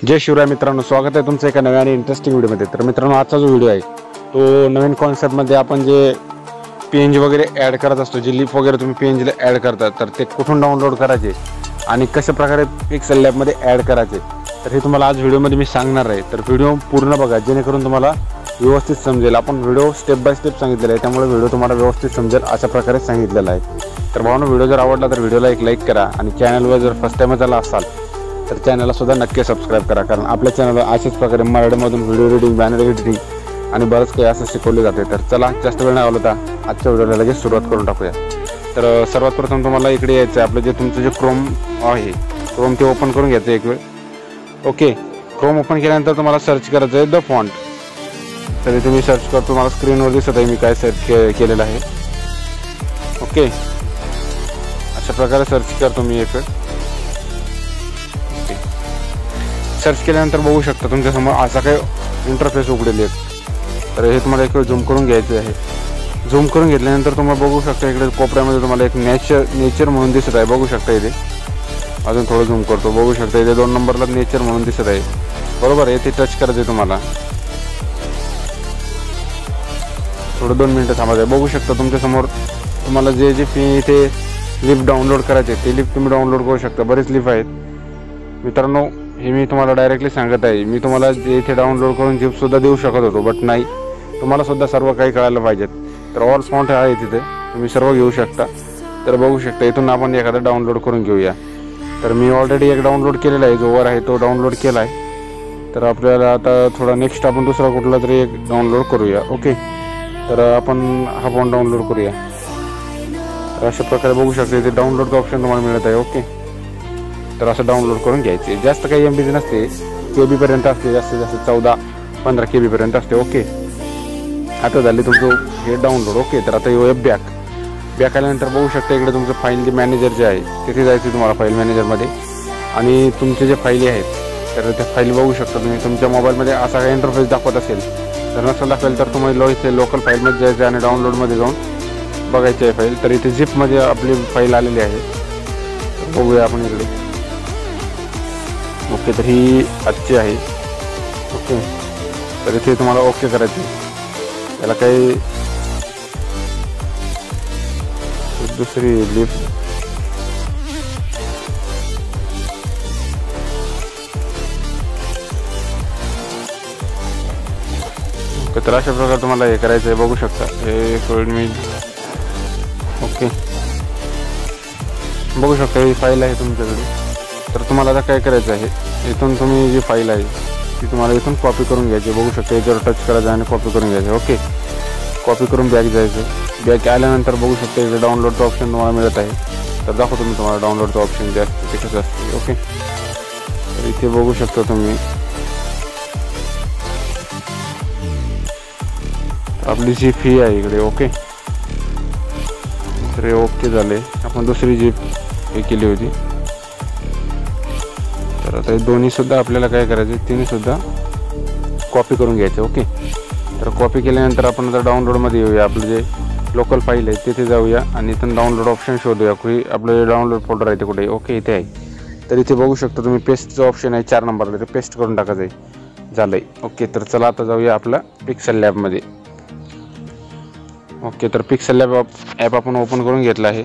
जय शिवराय मित्रांनो, स्वागत आहे तुमचं एका नव्या आणि इंटरेस्टिंग व्हिडिओमध्ये। तर मित्रांनो, आजचा जो व्हिडिओ आहे तो नवीन कॉन्सेप्टमध्ये आपण जे पेज वगैरे ॲड करत असतो, जे लिप वगैरे तुम्ही पेजला ॲड करता, तर ते कुठून डाउनलोड करायचे आणि कशा प्रकारे पिक्सल लॅबमध्ये ॲड करायचे, तर हे तुम्हाला आज व्हिडिओमध्ये मी सांगणार आहे। तर व्हिडिओ पूर्ण बघा, जेणेकरून तुम्हाला व्यवस्थित समजेल। आपण व्हिडिओ स्टेप बाय स्टेप सांगितलेला आहे, त्यामुळे व्हिडिओ तुम्हाला व्यवस्थित समजेल अशा प्रकारे सांगितलेला आहे। तर भावांनो, व्हिडिओ जर आवडला तर व्हिडिओला एक लाईक करा आणि चॅनलवर जर फर्स्ट टाइमच आला असाल तर चॅनलला सुद्धा नक्की सबस्क्राइब करा, कारण आपल्या चॅनलवर अशाच प्रकारे मराठीमधून व्हिडिओ एडिटिंग, बॅनर एडिटिंग आणि बरंच काही असं शिकवले जाते। तर चला, जास्त वेळ नाही घालवता आजच्या व्हिडिओला लगेच सुरुवात करून टाकूया। तर सर्वात प्रथम तुम्हाला इकडे यायचं आहे, आपलं जे तुमचं जे क्रोम आहे, क्रोम ते ओपन करून घ्यायचं एक वेळ। ओके, क्रोम ओपन केल्यानंतर तुम्हाला सर्च करायचं आहे द फॉन्ट। तर इथे मी सर्च करतो, तुम्हाला स्क्रीनवर दिसत आहे मी काय सर्च केलेलं आहे। ओके, अशा प्रकारे सर्च करतो मी एक वेळ। सर्च केल्यानंतर बघू शकता तुमच्यासमोर असा काही इंटरफेस उघडेल आहे। तर हे तुम्हाला एक वेळ झूम करून घ्यायचं आहे। झूम करून घेतल्यानंतर तुम्हाला बघू शकता इकडे कोपऱ्यामध्ये तुम्हाला एक नेचर म्हणून दिसत आहे, बघू शकता इथे। अजून थोडं झूम करतो, बघू शकता इथे 2 नंबरला नेचर म्हणून दिसत आहे, बरोबर। येथे टच करायचं आहे तुम्हाला, थोडं 2 मिनिटं थांबायचं आहे। बघू शकता तुमच्यासमोर तुम्हाला जे इथे लिप डाउनलोड करायचे ते लिप तुम्ही डाउनलोड करू शकता। बरेच लिप आहेत मित्रांनो, हे मी तुम्हाला डायरेक्टली सांगत आहे। मी तुम्हाला इथे डाउनलोड करून झिपसुद्धा देऊ शकत होतो, बट नाही, तुम्हाला सुद्धा सर्व काही कळायला पाहिजेत। तर ऑल फॉन्ट आहे तिथे, तुम्ही सर्व घेऊ शकता। तर बघू शकता इथून आपण एखादा डाउनलोड करून घेऊया। तर मी ऑलरेडी एक डाउनलोड केलेला आहे, जो वर आहे तो डाउनलोड केला आहे। तर आपल्याला आता थोडा नेक्स्ट आपण दुसरा कुठला तरी एक डाउनलोड करूया। ओके, तर आपण हा फॉन्ट डाउनलोड करूया। तर अशा प्रकारे बघू शकता इथे डाउनलोडचं ऑप्शन तुम्हाला मिळत आहे। ओके, तर असं डाउनलोड करून घ्यायचे। जास्त काही MB नसते, KB पर्यंत असते, जास्तीत जास्त 14-15 KB पर्यंत असते। ओके, आता झाले तुमचं हे डाउनलोड। ओके, तर आता येऊया बॅक आल्यानंतर बघू शकता इकडे तुमचं फाईल जे मॅनेजर जे आहे तिथे जायचं तुम्हाला, फाईल मॅनेजरमध्ये। आणि तुमचे जे फाईली आहेत तर त्या फाईल बघू शकता तुम्ही। तुमच्या मोबाईलमध्ये असा काही इंटरफेस दाखवत असेल, तर नसेल दाखवेल तर तुम्ही इथे लोकल फाईलमध्ये जायचं आणि डाउनलोडमध्ये जाऊन बघायची आहे फाईल। तर इथे झिपमध्ये आपली फाईल आलेली आहे, बघूया आपण इकडे। ओके, तर ही आजची आहे। ओके, तर इथे तुम्हाला ओके करायचे, याला काही दुसरी लिप ओके, तर अशा प्रकारे तुम्हाला हे करायचं आहे, बघू शकता हे मी। ओके, बघू शकता ही फाईल आहे तुमच्याकडे। तर तुम्हाला आता काय करायचं आहे, इथून तुम्ही जी फाईल आहे ती तुम्हाला इथून कॉपी करून घ्यायची। बघू शकता याच्यावर टच करायचं आणि कॉपी करून घ्यायचं। ओके, कॉपी करून बॅक जायचं। बॅक आल्यानंतर बघू शकता इकडे डाउनलोडचं ऑप्शन तुम्हाला मिळत आहे। तर दाखवतो मी तुम्हाला डाउनलोडचं ऑप्शन जे असते ते कसं असते। ओके, तर इथे बघू शकता तुम्ही आपली जी फी आहे इकडे। ओके, तर हे ओके झाले। आपण दुसरी जी हे केली होती, तर आता हे दोन्ही सुद्धा आपल्याला काय करायचे, तिन्ही सुद्धा कॉपी करून घ्यायचे। ओके, तर कॉपी केल्यानंतर आपण आता डाउनलोडमध्ये येऊया। आपलं जे लोकल फाईल आहे तिथे जाऊया आणि इथून डाउनलोड ऑप्शन शोधूया, की आपलं जे डाउनलोड फोल्डर आहे ते कुठे आहे। ओके, इथे आहे। तर इथे बघू शकता तुम्ही पेस्टचं ऑप्शन आहे 4 नंबरला, ते पेस्ट करून टाकायचं आहे, झालंय। ओके, तर चला आता जाऊया आपला पिक्सल लॅबमध्ये। ओके, तर पिक्सल लॅब ॲप आपण ओपन करून घेतला आहे।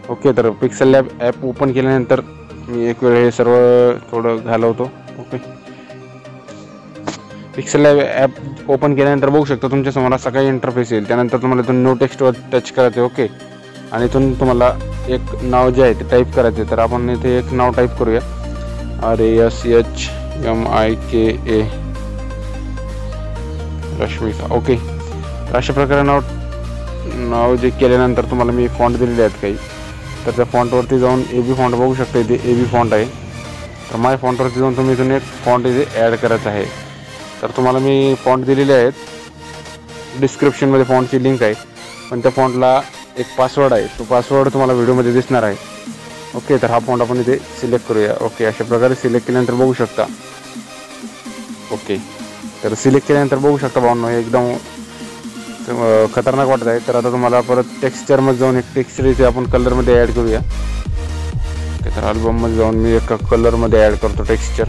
ओके, तर पिक्सल लॅब ॲप ओपन केल्यानंतर मी एक वेळ हे सर्व थोडं घालवतो। Okay, pixel lab app open केल्यानंतर बघू शकता तुमच्यासमोर असा काही इंटरफेस येईल। त्यानंतर तुम्हाला इथून न्यू टेक्स्टवर टच करायचं। ओके, आणि इथून तुम्हाला एक नाव जे आहे ते टाईप करायचे। तर आपण इथे एक नाव टाईप करूया, RASHMIKA रश्मिका। ओके, तर अशा प्रकारे नाव जे केल्यानंतर तुम्हाला मी फॉन्ट दिलेले आहेत काही, तर त्या फॉन्टवरती जाऊन AB फॉन्ट बघू शकता, इथे AB फॉन्ट आहे। तर माय फॉन्टवरती जाऊन तुम्ही इथून एक फॉन्ट इथे ॲड करायचं आहे। तर तुम्हाला मी फॉन्ट दिलेले आहेत, डिस्क्रिप्शनमध्ये फॉन्टची लिंक आहे, पण त्या फॉन्टला एक पासवर्ड आहे, तो पासवर्ड तुम्हाला व्हिडिओमध्ये दिसणार आहे। ओके, तर हा फॉन्ट आपण इथे सिलेक्ट करूया। ओके, अशा प्रकारे सिलेक्ट केल्यानंतर बघू शकता। ओके, तर सिलेक्ट केल्यानंतर बघू शकता भावनो एकदम खतरनाक वाटत आहे। तर आता तुम्हाला परत टेक्स्चरमध्ये जाऊन एक टेक्स्चर इथे आपण कलरमध्ये ॲड करूया। ओके, तर अल्बममध्ये जाऊन मी एका कलरमध्ये ॲड करतो टेक्स्चर.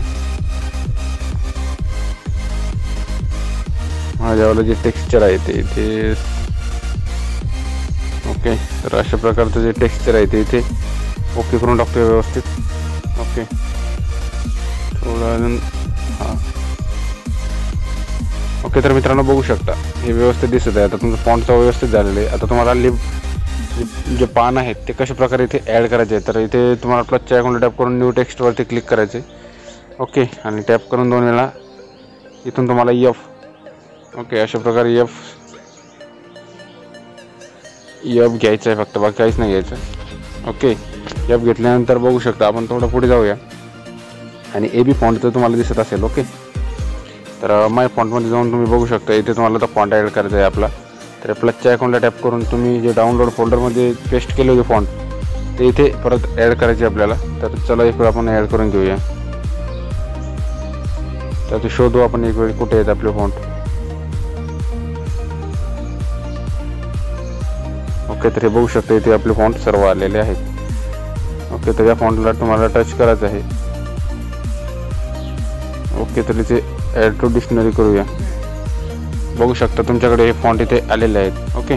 माझ्यावालं जे टेक्स्चर आहे ते इथे. ओके, तर अशा प्रकारचं जे टेक्स्चर आहे ते इथे ओके करून टाकतो व्यवस्थित. ओके, थोडं हां. ओके, तर मित्रांनो बघू शकता हे व्यवस्थित दिसत आहे. आता तुमचं फॉन्टचं व्यवस्थित झालेलं आहे. आता तुम्हाला जे पान आहेत ते कशा प्रकारे इथे ॲड करायचे आहे. तर इथे तुम्हाला प्लसच्या आयकॉनला टॅप करून न्यू टेक्स्टवरती क्लिक करायचे. ओके, आणि टॅप करून 2 वेळा इथून तुम्हाला एफ. ओके, अशा प्रकारे एफ घ्यायचं आहे फक्त, बाकी काहीच नाही घ्यायचं. ओके, एफ घेतल्यानंतर बघू शकता आपण थोडं पुढे जाऊया आणि ए बी फॉन्ट तर तुम्हाला दिसत असेल. ओके, तर माय फॉन्टमध्ये जाऊन तुम्ही बघू शकता इथे तुम्हाला तर फॉन्ट ॲड करायचा आहे आपला. तर प्लसच्या आयकॉनला टॅप करून तुम्ही जे डाउनलोड फोल्डरमध्ये पेस्ट केले होते फॉन्ट ते इथे परत ॲड करायचे आपल्याला. तर चला एक वेळ आपण ॲड करून घेऊया. तर ते शोधू आपण एक वेळ कुठे आहेत आपले फॉन्ट. ओके, तर हे बघू शकता इथे आपले फॉन्ट सर्व आलेले आहेत. ओके, तर या फॉन्टला तुम्हाला टच करायचं आहे. ओके, तर इथे ॲड टू डिक्शनरी करूया. बघू शकता तुमच्याकडे हे फॉन्ट इथे आलेले आहेत. ओके,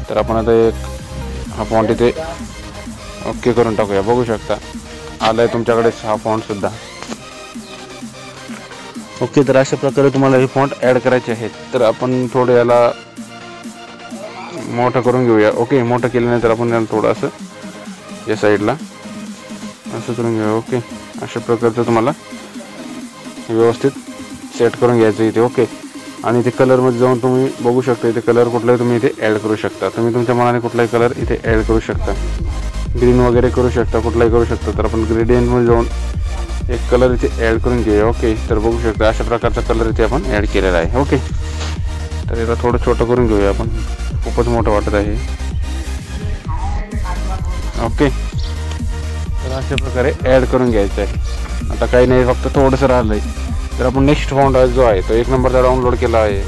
तर आपण आता हा फॉन्ट इथे ओके करून टाकूया. बघू शकता आला आहे तुमच्याकडे हा फॉन्टसुद्धा. ओके, तर अशा प्रकारे तुम्हाला हे फॉन्ट ॲड करायचे आहेत. तर आपण थोडं याला मोठं करून घेऊया. ओके, मोठं केल्यानंतर आपण याला थोडं असं या साईडला असं करून घेऊया. ओके, अशा प्रकारचं तुम्हाला व्यवस्थित सेट करून घ्यायचं इथे. ओके, आणि इथे कलरमध्ये जाऊन तुम्ही बघू शकता इथे कलर कुठलाही तुम्ही इथे ॲड करू शकता. तुम्ही तुमच्या मनाने कुठलाही कलर इथे ॲड करू शकता. ग्रीन वगैरे करू शकता, कुठलाही करू शकता. तर आपण ग्रेडियंटमध्ये जाऊन एक कलर इथे ॲड करून घेऊया. ओके, तर बघू शकता अशा प्रकारचा कलर इथे आपण ॲड केलेला आहे. ओके, तर याला थोडं छोटं करून घेऊया आपण, खूपच मोठं वाटत आहे. ओके, तर अशा प्रकारे ॲड करून घ्यायचं आहे. आता काही नाही, फक्त थोडंसं राहिलं आहे. तर आपण नेक्स्ट फॉन्ट जो आहे तो 1 नंबरचा डाउनलोड केला आहे.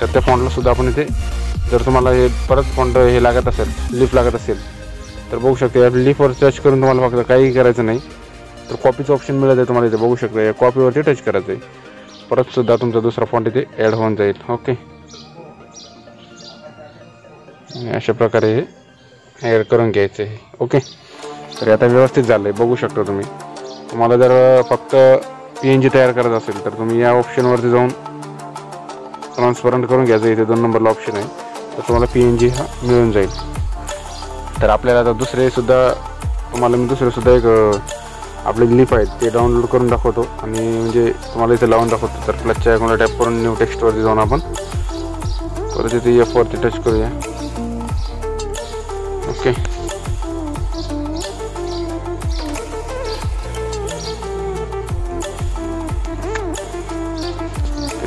तर त्या फॉन्टलासुद्धा आपण इथे जर तुम्हाला हे परत फॉन्ट हे लागत असेल, लिफ लागत असेल तर बघू शकता या लिफवर टच करून तुम्हाला फक्त काही करायचं नाही. तर कॉपीचं ऑप्शन मिळत आहे तुम्हाला इथे. बघू शकता या कॉपीवरती टच करायचं आहे. परतसुद्धा तुमचा दुसरा फॉन्ट इथे ॲड होऊन जाईल. ओके, अशा प्रकारे हे ॲड करून घ्यायचं आहे. ओके, तर आता व्यवस्थित झालं आहे. बघू शकता तुम्ही. तुम्हाला जर फक्त PNG तयार करायचं असेल तर तुम्ही या ऑप्शनवरती जाऊन ट्रान्सपरंट करून घ्यायचं. इथे 2 नंबरला ऑप्शन आहे. तर तुम्हाला PNG हा मिळून जाईल. तर आपल्याला आता तुम्हाला मी दुसरेसुद्धा एक आपले लिप आहेत ते डाउनलोड करून दाखवतो आणि म्हणजे तुम्हाला इथे लावून दाखवतो. तर प्लसच्या आयकॉनला टॅप करून न्यू टेक्स्टवरती जाऊन आपण परत इथे F वरती टच करूया. ओके,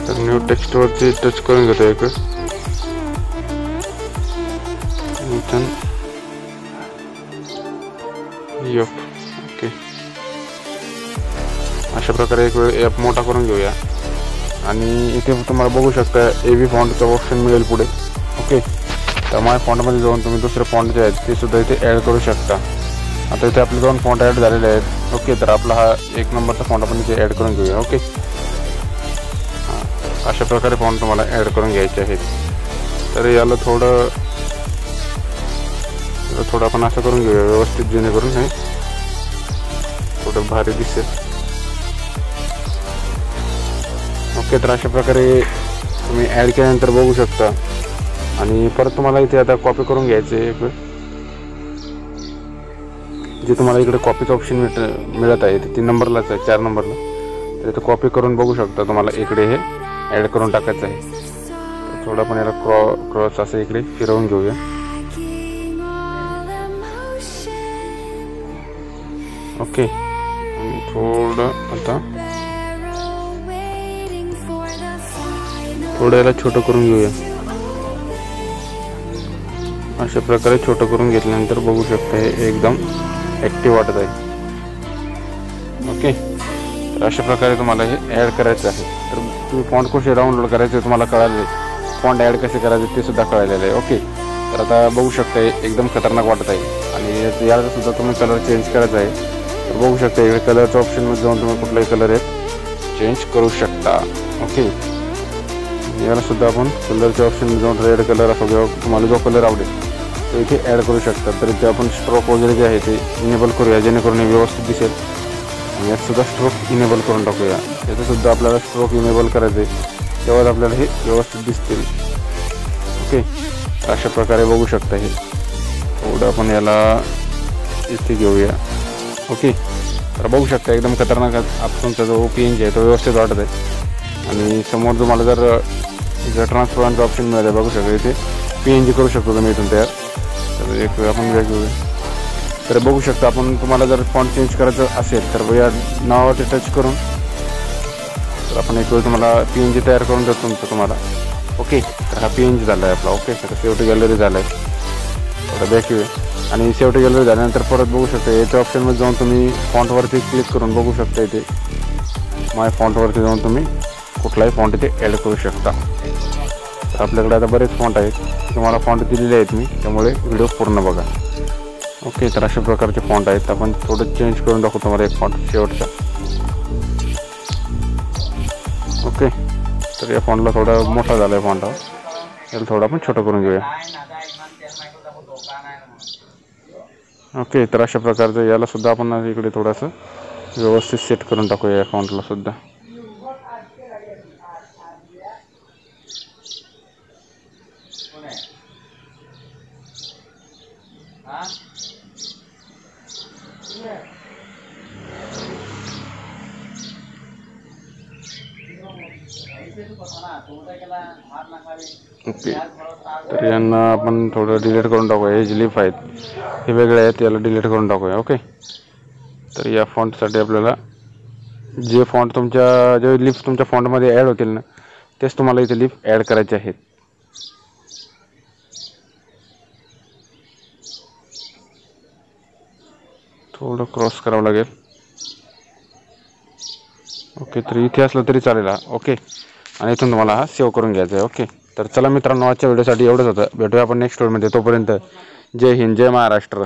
तर न्यू टेक्स्टवरती टच करून घेतो एक. ओके, अशा प्रकारे एक वेळ ॲप मोठा करून घेऊया आणि इथे तुम्हाला बघू शकता AB फॉन्टचं ऑप्शन मिळेल पुढे. ओके, तर माझ्या फॉन्टमध्ये जाऊन तुम्ही दुसरे फॉन्ट जे आहेत ते सुद्धा इथे ॲड करू शकता. आता इथे आपले 2 फॉन्ट ॲड झालेले आहेत. ओके, तर आपला हा 1 नंबरचा फॉन्ट आपण इथे ॲड करून घेऊया. ओके, अशा प्रकारे फॉन्ट तुम्हाला ॲड करून घ्यायचे आहेत. तर याला थोडं आपण असं करून घेऊया व्यवस्थित, जेणेकरून हे थोडं भारी दिसेल. ओके, तर अशा प्रकारे तुम्ही ॲड केल्यानंतर बघू शकता. आणि परत तुम्हाला इथे आता कॉपी करून घ्यायचे एक वेळ. जे तुम्हाला इकडे कॉपीचं ऑप्शन मिळत आहे ते 3 नंबरलाच आहे, 4 नंबरला. तर इथे कॉपी करून बघू शकता तुम्हाला इकडे हे ॲड करून टाकायचं आहे. तर थोडं आपण याला क्रॉस असं इकडे फिरवून घेऊया. ओके, आणि थोडं आता याला छोटं करून घेऊया. अशा प्रकारे छोटं करून घेतल्यानंतर बघू शकता हे एकदम ॲक्टिव्ह वाटत आहे. ओके, तर अशा प्रकारे तुम्हाला हे ॲड करायचं आहे. तर तुम्ही फॉन्ट कसे डाउनलोड करायचे तुम्हाला कळाले, फॉन्ट ॲड कसे करायचे ते सुद्धा कळालेलं आहे. ओके, तर आता बघू शकता एकदम खतरनाक वाटत आहे आणि याला सुद्धा तुम्ही कलर चेंज करायचा आहे तर बघू शकता इकडे कलरच्या ऑप्शनमध्ये जाऊन तुम्ही कुठलाही कलर आहे चेंज करू शकता. ओके, याला सुद्धा आपण कलरच्या ऑप्शनमध्ये जाऊन रेड कलर असो किंवा तुम्हाला जो कलर आवडेल तो इथे ॲड करू शकता. तर इथे आपण स्ट्रोक वगैरे जे आहे ते इनेबल करूया जेणेकरून हे व्यवस्थित दिसेल. आणि यात सुद्धा स्ट्रोक इनेबल करून टाकूया. याचंसुद्धा आपल्याला स्ट्रोक इनेबल करायचं आहे तेव्हाच आपल्याला हे व्यवस्थित दिसतील. ओके, अशा प्रकारे बघू शकता. हे थोडं आपण याला इथे घेऊया. ओके, तर बघू शकता एकदम खतरनाक तुमचा जो PNG आहे तो व्यवस्थित वाटत आहे. आणि समोर तुम्हाला जर ट्रान्सपरंट ऑप्शन मिळालं बघू शकता इथे PNG करू शकतो तुम्ही इथून तयार. तर एक आपण वेळ घेऊया. तर बघू शकता आपण तुम्हाला जर फॉन्ट चेंज करायचं असेल तर या नावावरती टच करून तर आपण एक वेळ तुम्हाला PNG तयार करून देतो तुम्हाला. ओके, तर हा PNG झाला आहे आपला. ओके, तर शेवटी गॅलरी झाला आहे. थोडं बॅक येऊया आणि शेवटी गॅलरी झाल्यानंतर परत बघू शकता याच्या ऑप्शनमध्ये जाऊन तुम्ही फॉन्टवरती क्लिक करून बघू शकता इथे माय फॉन्टवरती जाऊन तुम्ही कुठलाही फॉन्ट इथे ॲड करू शकता. तर आपल्याकडे आता बरेच फॉन्ट आहेत तुम्हाला फॉन्ट दिलेले आहेत मी त्यामुळे व्हिडिओ पूर्ण बघा. ओके, तर अशा प्रकारचे फॉन्ट आहेत. आपण थोडं चेंज करून दाखवतो तुम्हाला एक फॉन्ट शेवटचा. ओके, तर या फॉन्टला थोडा मोठा झाला आहे फॉन्ट हा. याला थोडं आपण छोटं करून घेऊया. ओके, तर अशा प्रकारचं याला सुद्धा आपण इकडे थोडंसं व्यवस्थित सेट करून टाकूया या फॉन्टला सुद्धा. ओके, तर यांना आपण थोडं डिलीट करून टाकूया. हे जे लिफ आहेत हे वेगळे आहेत याला डिलीट करून टाकूया. ओके, तर या फॉन्टसाठी आपल्याला जे फॉन्ट जे लिफ तुमच्या फॉन्टमध्ये ॲड होतील ना तेच तुम्हाला इथे लिफ ॲड करायचे आहेत. थोडं क्रॉस करावं लागेल. ओके, तर इथे असलं तरी चालेल. ओके, आणि इथून तुम्हाला हा सेव्ह करून घ्यायचा आहे. ओके, तर चला मित्रांनो आजच्या व्हिडिओसाठी एवढंच होतं. भेटूया आपण नेक्स्ट व्हिडिओमध्ये. तोपर्यंत जय हिंद, जय महाराष्ट्र.